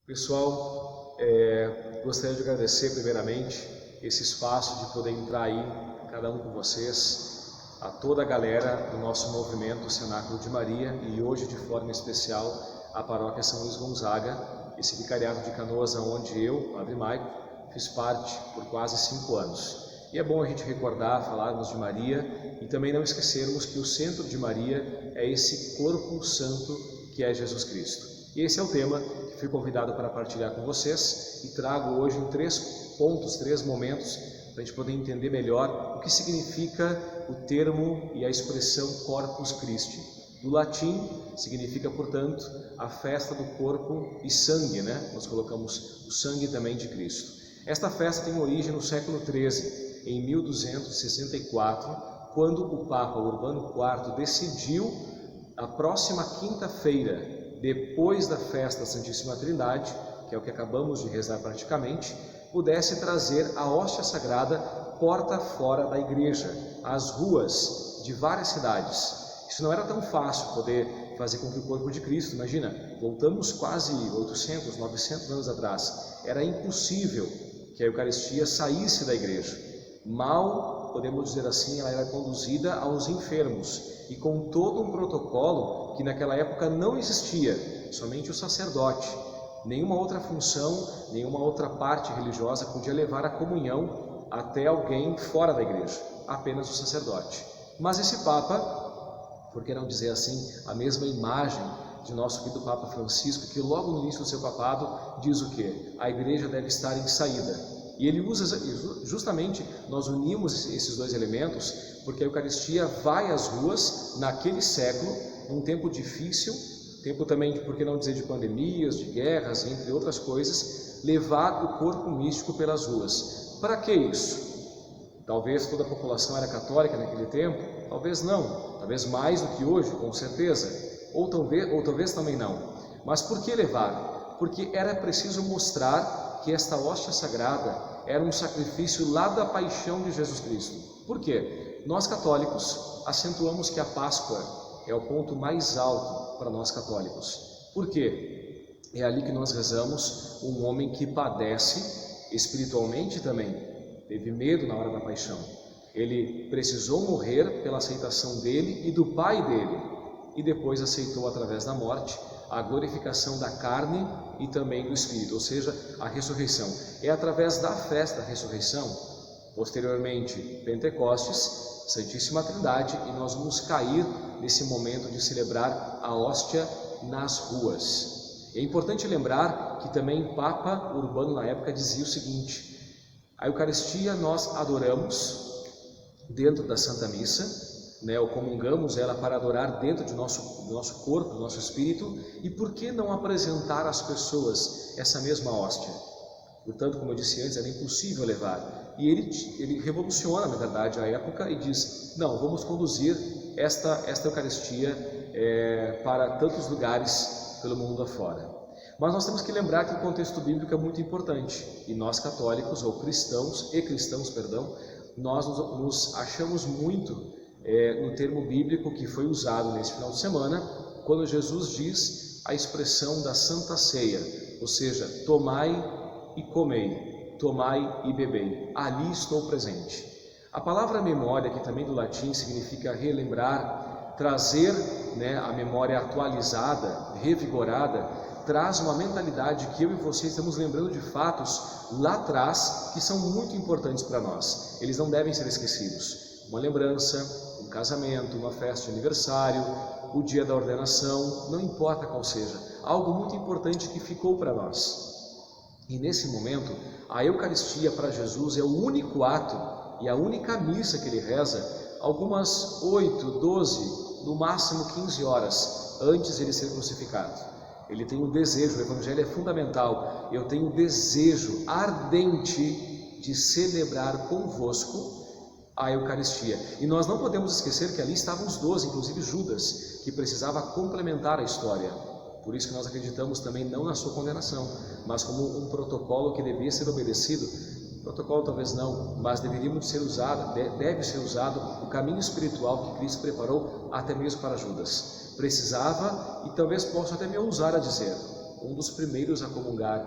Pessoal, gostaria de agradecer primeiramente esse espaço de poder entrar aí, cada um com vocês, a toda a galera do nosso movimento Cenáculo de Maria e hoje de forma especial a Paróquia São Luís Gonzaga, esse vicariato de Canoas onde eu, Padre Maico, fiz parte por quase 5 anos. E é bom a gente recordar, falarmos de Maria e também não esquecermos que o centro de Maria é esse corpo santo que é Jesus Cristo. E esse é o tema que fui convidado para partilhar com vocês e trago hoje em 3 pontos, 3 momentos, para a gente poder entender melhor o que significa o termo e a expressão Corpus Christi. Do latim significa, portanto, a festa do corpo e sangue, né? Nós colocamos o sangue também de Cristo. Esta festa tem origem no século XIII, em 1264, quando o Papa Urbano IV decidiu, a próxima quinta-feira, depois da festa da Santíssima Trindade, que é o que acabamos de rezar praticamente, pudesse trazer a hóstia sagrada porta fora da igreja, às ruas de várias cidades. Isso não era tão fácil poder fazer com que o corpo de Cristo, imagina, voltamos quase 800, 900 anos atrás, era impossível que a Eucaristia saísse da igreja. Mal, podemos dizer assim, ela era conduzida aos enfermos e com todo um protocolo que naquela época não existia, somente o sacerdote. Nenhuma outra função, nenhuma outra parte religiosa podia levar a comunhão até alguém fora da igreja, apenas o sacerdote. Mas esse Papa, por que não dizer assim, a mesma imagem de nosso querido Papa Francisco, que logo no início do seu papado diz o quê? A igreja deve estar em saída. E ele usa, justamente, nós unimos esses 2 elementos, porque a Eucaristia vai às ruas, naquele século, num tempo difícil, tempo também, por que não dizer, de pandemias, de guerras, entre outras coisas, levar o corpo místico pelas ruas. Para que isso? Talvez toda a população era católica naquele tempo, talvez não, talvez mais do que hoje, com certeza, ou talvez também não. Mas por que levar? Porque era preciso mostrar que esta hóstia sagrada era um sacrifício lá da paixão de Jesus Cristo. Por quê? Nós católicos acentuamos que a Páscoa é o ponto mais alto para nós católicos. Por quê? É ali que nós rezamos um homem que padece espiritualmente também, teve medo na hora da paixão. Ele precisou morrer pela aceitação dele e do Pai dele, e depois aceitou através da morte a glorificação da carne e também do Espírito, ou seja, a ressurreição. É através da festa da ressurreição, posteriormente Pentecostes, Santíssima Trindade, e nós vamos cair nesse momento de celebrar a hóstia nas ruas. É importante lembrar que também o Papa Urbano na época dizia o seguinte: a Eucaristia nós adoramos dentro da Santa Missa, ou comungamos ela para adorar dentro do nosso corpo, do nosso espírito, e por que não apresentar às pessoas essa mesma hóstia? Portanto, como eu disse antes, era impossível levar. E ele revoluciona, na verdade, a época e diz: não, vamos conduzir esta Eucaristia para tantos lugares pelo mundo afora. Mas nós temos que lembrar que o contexto bíblico é muito importante, e nós católicos, ou cristãos, nós nos achamos muito no termo bíblico que foi usado nesse final de semana, quando Jesus diz a expressão da Santa Ceia, ou seja, tomai e comei, tomai e bebei, ali estou presente. A palavra memória, que também do latim significa relembrar, trazer a memória atualizada, revigorada, traz uma mentalidade que eu e você estamos lembrando de fatos lá atrás que são muito importantes para nós. Eles não devem ser esquecidos. Uma lembrança, um casamento, uma festa de aniversário, o dia da ordenação, não importa qual seja, algo muito importante que ficou para nós. E nesse momento, a Eucaristia para Jesus é o único ato e a única missa que ele reza, algumas 8, 12, no máximo 15 horas antes de ele ser crucificado. Ele tem um desejo, o Evangelho é fundamental, eu tenho um desejo ardente de celebrar convosco a Eucaristia. E nós não podemos esquecer que ali estavam os 12, inclusive Judas, que precisava complementar a história. Por isso que nós acreditamos também não na sua condenação, mas como um protocolo que devia ser obedecido. Protocolo talvez não, mas deve ser usado o caminho espiritual que Cristo preparou até mesmo para Judas. Precisava, e talvez possa até me ousar a dizer, um dos primeiros a comungar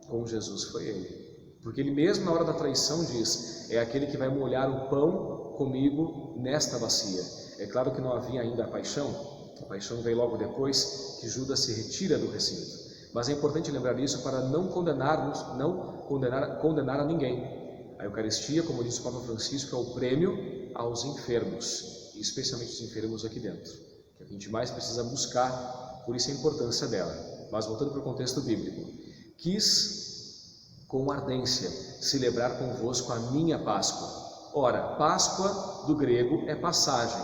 com Jesus foi ele. Porque ele mesmo na hora da traição diz, é aquele que vai molhar o pão comigo nesta bacia. É claro que não havia ainda a paixão veio logo depois que Judas se retira do recinto. Mas é importante lembrar isso para não condenar a ninguém. A Eucaristia, como diz o Papa Francisco, é o prêmio aos enfermos, e especialmente os enfermos aqui dentro, que a gente mais precisa buscar, por isso a importância dela. Mas voltando para o contexto bíblico, quis com ardência celebrar convosco a minha Páscoa. Ora, Páscoa do grego é passagem.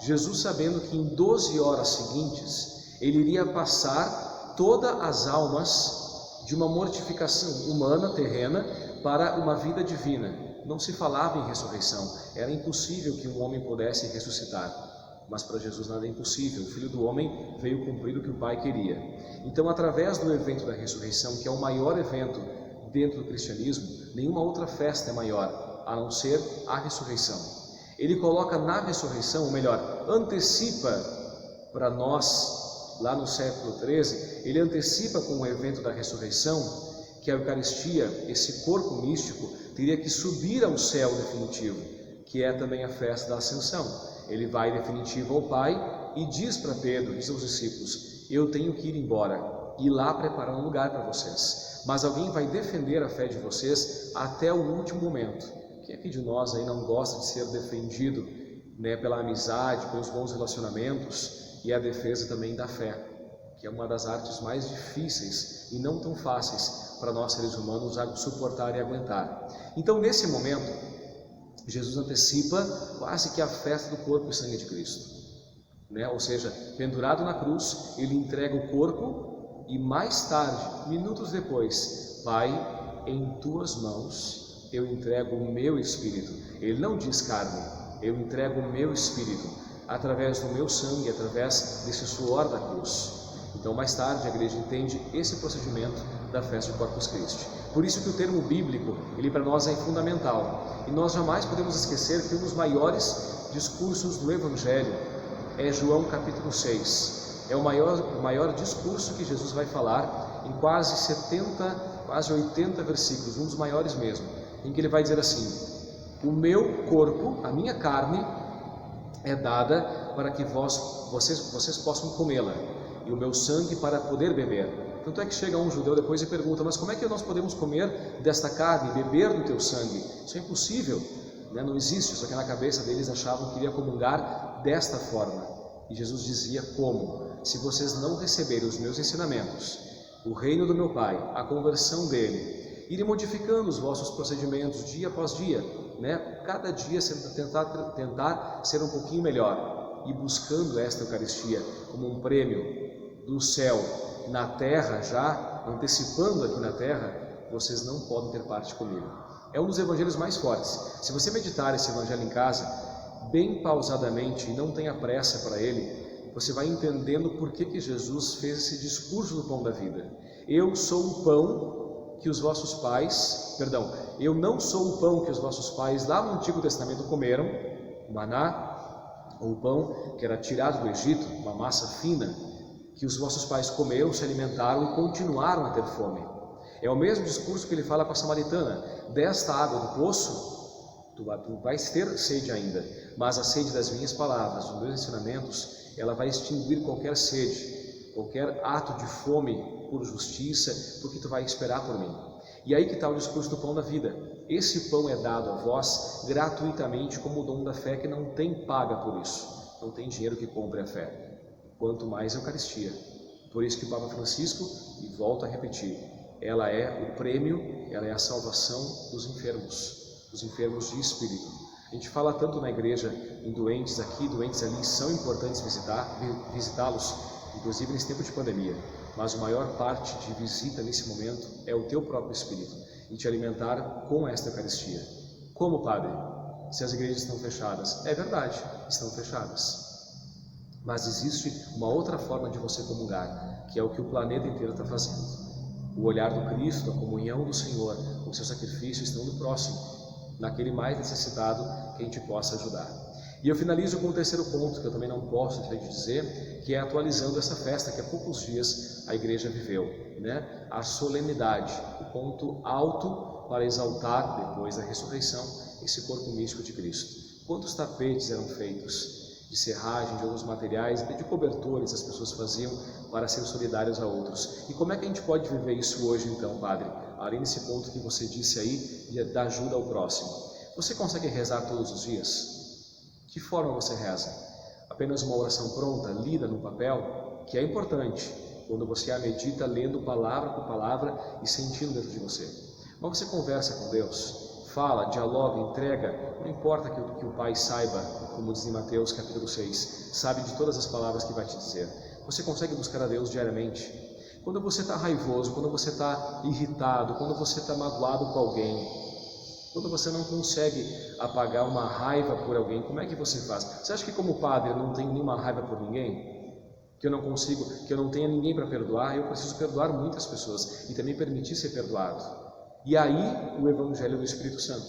Jesus, sabendo que em 12 horas seguintes ele iria passar todas as almas de uma mortificação humana, terrena, para uma vida divina. Não se falava em ressurreição, era impossível que um homem pudesse ressuscitar, mas para Jesus nada é impossível. O Filho do Homem veio cumprir o que o Pai queria. Então, através do evento da ressurreição, que é o maior evento dentro do cristianismo, nenhuma outra festa é maior, a não ser a ressurreição. Ele coloca na ressurreição, ou melhor, antecipa para nós, lá no século XIII, ele antecipa com o evento da ressurreição, que a Eucaristia, esse corpo místico, teria que subir ao céu definitivo, que é também a festa da Ascensão. Ele vai definitivo ao Pai e diz para Pedro, diz aos discípulos, eu tenho que ir embora e lá preparar um lugar para vocês, mas alguém vai defender a fé de vocês até o último momento. Quem aqui de nós aí não gosta de ser defendido, né, pela amizade, pelos bons relacionamentos e a defesa também da fé, que é uma das artes mais difíceis e não tão fáceis para nós seres humanos suportar e aguentar. Então, nesse momento, Jesus antecipa quase que a festa do corpo e sangue de Cristo, né? Ou seja, pendurado na cruz, ele entrega o corpo e mais tarde, minutos depois, Pai, em tuas mãos eu entrego o meu espírito. Ele não diz carne, eu entrego o meu espírito através do meu sangue, através desse suor da cruz. Então, mais tarde, a igreja entende esse procedimento da festa de Corpus Christi. Por isso que o termo bíblico, ele para nós é fundamental. E nós jamais podemos esquecer que um dos maiores discursos do Evangelho é João capítulo 6. É o maior discurso que Jesus vai falar em quase 80 versículos, um dos maiores mesmo, em que ele vai dizer assim: o meu corpo, a minha carne, é dada para que vocês possam comê-la, e o meu sangue para poder beber. Tanto é que chega um judeu depois e pergunta, mas como é que nós podemos comer desta carne e beber do teu sangue? Isso é impossível, né? Não existe. Só que na cabeça deles achavam que iria comungar desta forma. E Jesus dizia como? Se vocês não receberem os meus ensinamentos, o reino do meu Pai, a conversão dele, irem modificando os vossos procedimentos dia após dia, né? Cada dia tentar ser um pouquinho melhor e buscando esta Eucaristia como um prêmio do céu na terra, já antecipando aqui na terra, vocês não podem ter parte comigo. É um dos evangelhos mais fortes. Se você meditar esse evangelho em casa, bem pausadamente, e não tenha pressa para ele, você vai entendendo por que Jesus fez esse discurso do pão da vida. Eu sou o pão que os vossos pais, eu não sou o pão que os vossos pais lá no Antigo Testamento comeram, o maná, ou o pão que era tirado do Egito, uma massa fina, que os vossos pais comeram, se alimentaram e continuaram a ter fome. É o mesmo discurso que ele fala com a samaritana: desta água do poço, tu vais ter sede ainda, mas a sede das minhas palavras, dos meus ensinamentos, ela vai extinguir qualquer sede, qualquer ato de fome por justiça, porque tu vai esperar por mim. E aí que está o discurso do pão da vida. Esse pão é dado a vós gratuitamente como o dom da fé, que não tem paga por isso, não tem dinheiro que compre a fé. Quanto mais a Eucaristia. Por isso que o Papa Francisco, e volto a repetir, ela é o prêmio, ela é a salvação dos enfermos de espírito. A gente fala tanto na igreja em doentes aqui, doentes ali, são importantes visitá-los, inclusive nesse tempo de pandemia, mas a maior parte de visita nesse momento é o teu próprio espírito, e te alimentar com esta Eucaristia. Como, Padre? Se as igrejas estão fechadas? É verdade, estão fechadas. Mas existe uma outra forma de você comungar, que é o que o planeta inteiro está fazendo. O olhar do Cristo, a comunhão do Senhor, o seu sacrifício estão no próximo, naquele mais necessitado que a gente possa ajudar. E eu finalizo com o terceiro ponto, que eu também não posso deixar de dizer, que é atualizando essa festa que há poucos dias a igreja viveu, né? A solenidade, o ponto alto para exaltar, depois da ressurreição, esse corpo místico de Cristo. Quantos tapetes eram feitos de serragem, de outros materiais, de cobertores as pessoas faziam para ser solidários a outros. E como é que a gente pode viver isso hoje então, Padre? Além desse ponto que você disse aí, da ajuda ao próximo. Você consegue rezar todos os dias? Que forma você reza? Apenas uma oração pronta, lida no papel, que é importante, quando você a medita lendo palavra por palavra e sentindo dentro de você. Mas você conversa com Deus, fala, dialoga, entrega, não importa que o Pai saiba, como diz em Mateus capítulo 6, sabe de todas as palavras que vai te dizer. Você consegue buscar a Deus diariamente? Quando você está raivoso, quando você está irritado, quando você está magoado com alguém, quando você não consegue apagar uma raiva por alguém, como é que você faz? Você acha que como padre eu não tenho nenhuma raiva por ninguém? Que eu não consigo, que eu não tenha ninguém para perdoar? Eu preciso perdoar muitas pessoas e também permitir ser perdoado. E aí o Evangelho do Espírito Santo.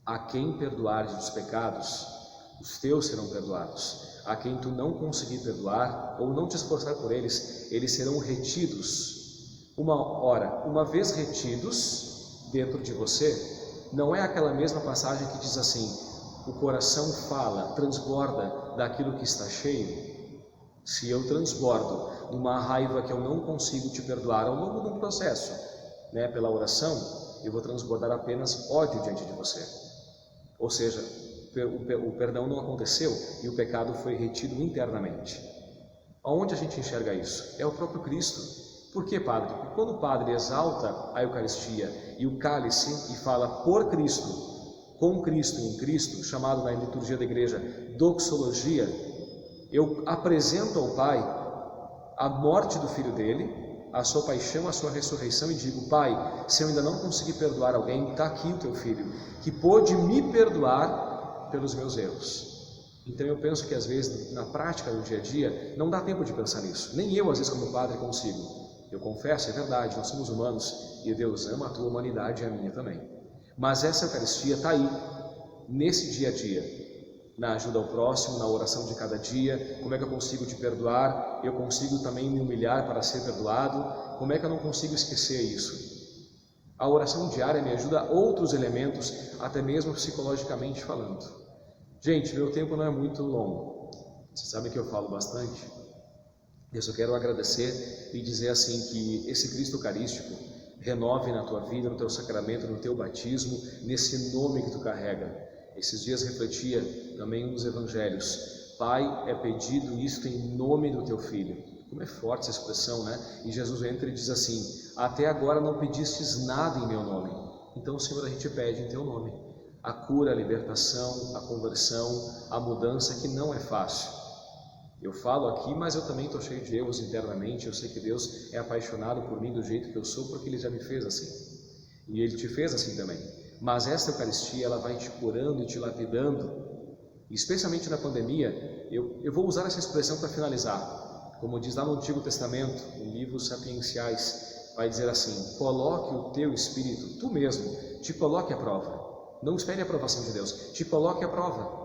A quem perdoares os pecados, os teus serão perdoados. A quem tu não conseguir perdoar ou não te esforçar por eles, eles serão retidos. Uma vez retidos dentro de você, não é aquela mesma passagem que diz assim: o coração fala, transborda daquilo que está cheio. Se eu transbordo numa raiva que eu não consigo te perdoar ao longo de um processo, né, pela oração, eu vou transbordar apenas ódio diante de você. Ou seja, o perdão não aconteceu e o pecado foi retido internamente. Aonde a gente enxerga isso? É o próprio Cristo. Por que, Padre? Porque quando o Padre exalta a Eucaristia e o cálice e fala por Cristo, com Cristo e em Cristo, chamado na liturgia da igreja doxologia, eu apresento ao Pai a morte do Filho dele, a sua paixão, a sua ressurreição e digo: Pai, se eu ainda não consegui perdoar alguém, está aqui o teu Filho, que pôde me perdoar pelos meus erros. Então eu penso que às vezes na prática do dia a dia não dá tempo de pensar nisso, nem eu às vezes como padre consigo. Eu confesso, é verdade, nós somos humanos e Deus ama a tua humanidade e a minha também. Mas essa Eucaristia está aí, nesse dia a dia, na ajuda ao próximo, na oração de cada dia. Como é que eu consigo te perdoar? Eu consigo também me humilhar para ser perdoado? Como é que eu não consigo esquecer isso? A oração diária me ajuda a outros elementos, até mesmo psicologicamente falando. Gente, meu tempo não é muito longo. Vocês sabem que eu falo bastante. Eu só quero agradecer e dizer assim que esse Cristo Eucarístico renove na tua vida, no teu sacramento, no teu batismo, nesse nome que tu carrega. Esses dias refletia também um dos evangelhos: Pai, é pedido isto em nome do teu Filho. Como é forte essa expressão, né? E Jesus entra e diz assim: até agora não pedistes nada em meu nome. Então, Senhor, a gente pede em teu nome a cura, a libertação, a conversão, a mudança, que não é fácil. Eu falo aqui, mas eu também estou cheio de erros internamente. Eu sei que Deus é apaixonado por mim do jeito que eu sou, porque Ele já me fez assim. E Ele te fez assim também. Mas essa Eucaristia, ela vai te curando e te lapidando. E especialmente na pandemia, eu vou usar essa expressão para finalizar. Como diz lá no Antigo Testamento, em livros sapienciais, vai dizer assim: coloque o teu espírito, tu mesmo, te coloque à prova. Não espere a aprovação de Deus, te coloque à prova.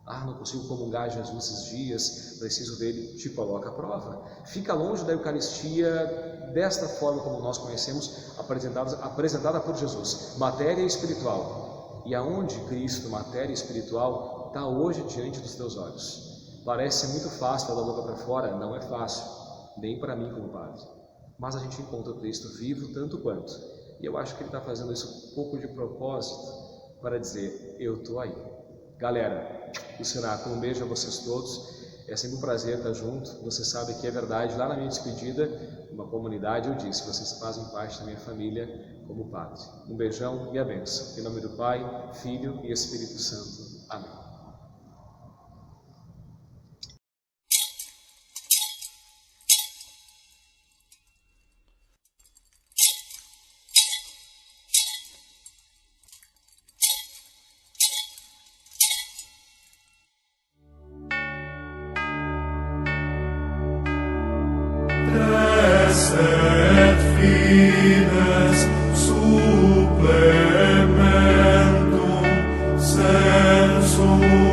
Ah, não consigo comungar Jesus esses dias, preciso dele. Te coloca à prova. Fica longe da Eucaristia desta forma como nós conhecemos, apresentada por Jesus, matéria espiritual. E aonde Cristo, matéria espiritual, está hoje diante dos teus olhos. Parece muito fácil falar da boca para fora, não é fácil, nem para mim como padre. Mas a gente encontra o Cristo vivo tanto quanto. E eu acho que Ele está fazendo isso um pouco de propósito, para dizer: eu estou aí. Galera, o Cenáculo, um beijo a vocês todos. É sempre um prazer estar junto. Você sabe que é verdade. Lá na minha despedida, uma comunidade, eu disse: vocês fazem parte da minha família como padre. Um beijão e a bênção. Em nome do Pai, Filho e Espírito Santo. Amém. Et fides supplementum sensu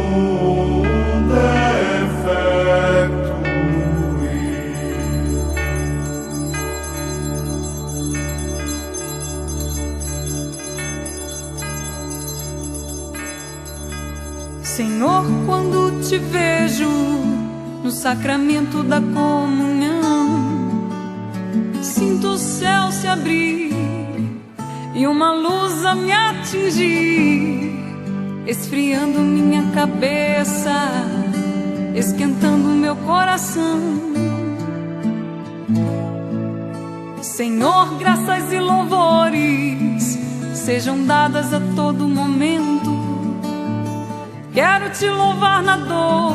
Senhor, quando te vejo no sacramento da comunhão, sinto o céu se abrir e uma luz a me atingir, esfriando minha cabeça, esquentando meu coração. Senhor, graças e louvores sejam dadas a todo momento. Quero te louvar na dor,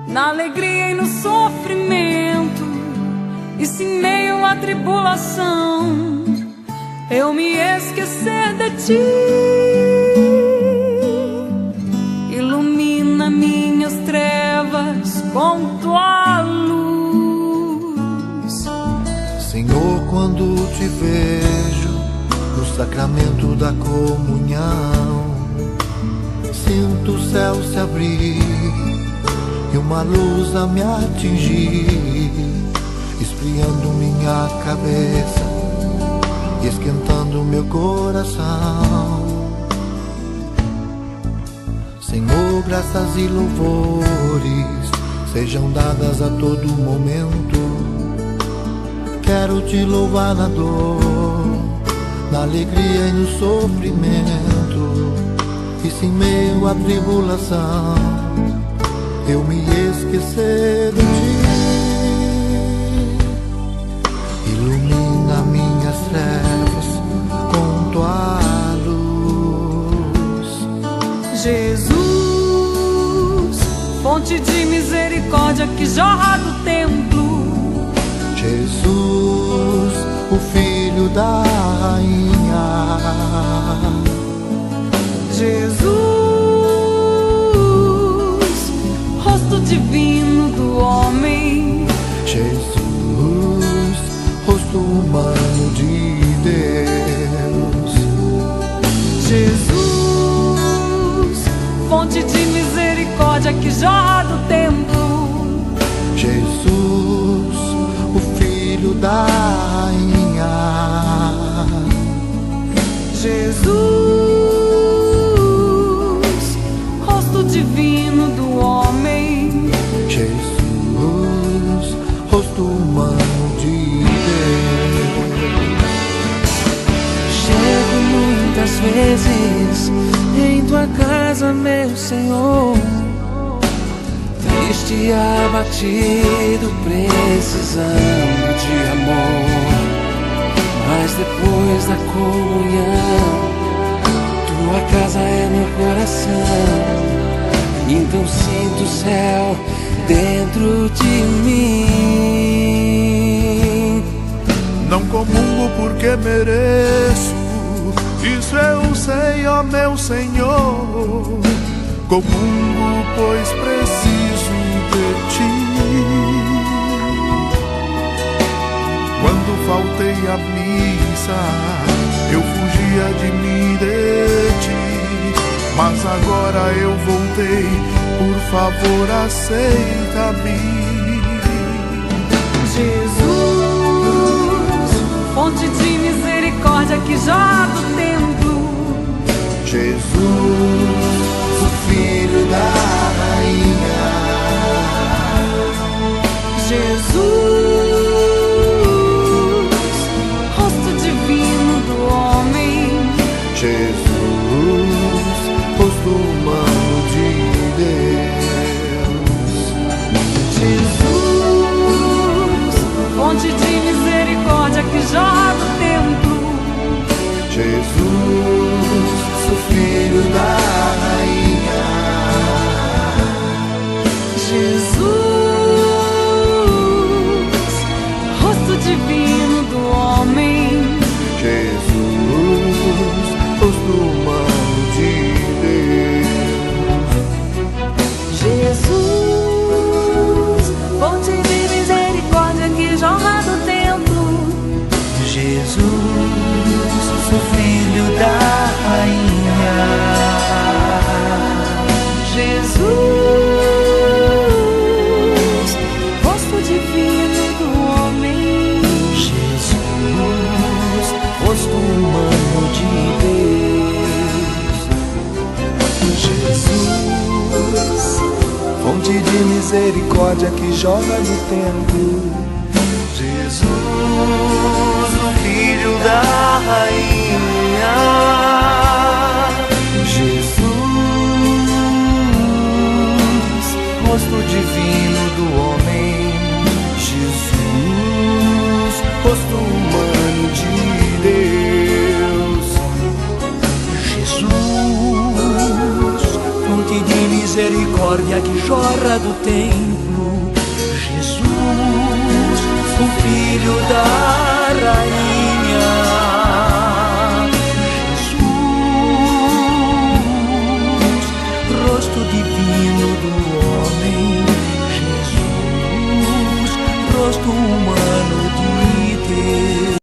na alegria e no sofrimento. E se em meio à tribulação eu me esquecer de ti, ilumina minhas trevas com tua luz. Senhor, quando te vejo no sacramento da comunhão, sinto o céu se abrir e uma luz a me atingir, esfriando minha cabeça e esquentando meu coração. Senhor, graças e louvores sejam dadas a todo momento. Quero te louvar na dor, na alegria e no sofrimento. E se em meio à tribulação eu me esquecer de ti, ilumina minhas trevas com tua luz. Jesus, fonte de misericórdia que jorra do templo. Jesus, o Filho da Rainha. Jesus, rosto divino do homem. Jesus, rosto humano de Deus. Jesus, fonte de misericórdia que jorra do templo. Jesus, o Filho da Rainha. Jesus, rosto divino do homem. Jesus, rosto humano de Deus. Chego muitas vezes em tua casa, meu Senhor, triste e abatido, precisando de amor. Mas depois da comunhão, tua casa é meu coração. Então sinto o céu dentro de mim. Não comungo porque mereço, isso eu sei, ó meu Senhor. Comungo pois preciso de ti. Quando faltei à missa, eu fugia de mim, de ti. Mas agora eu voltei, por favor aceita-me. Jesus, fonte de misericórdia que jorra do templo. Jesus, o Filho da Rainha. Jesus, rosto divino do homem. Jesus, rosto humano de Deus. Jesus, fonte de misericórdia que jorra do templo. Jesus, o Filho da Rainha. Jesus, rosto divino do homem. Jesus, rosto humano de Deus. Jesus, fonte de misericórdia que jorra do templo. Jesus, o Filho da Rainha. Jesus, rosto divino do homem. Jesus, rosto humano de Deus. Jesus, misericórdia que jorra no templo. Jesus, o Filho da Rainha. Jesus, rosto divino do homem. Jesus, rosto humano de Deus. Jesus, fonte de misericórdia que jorra do templo. Jesus, o Filho da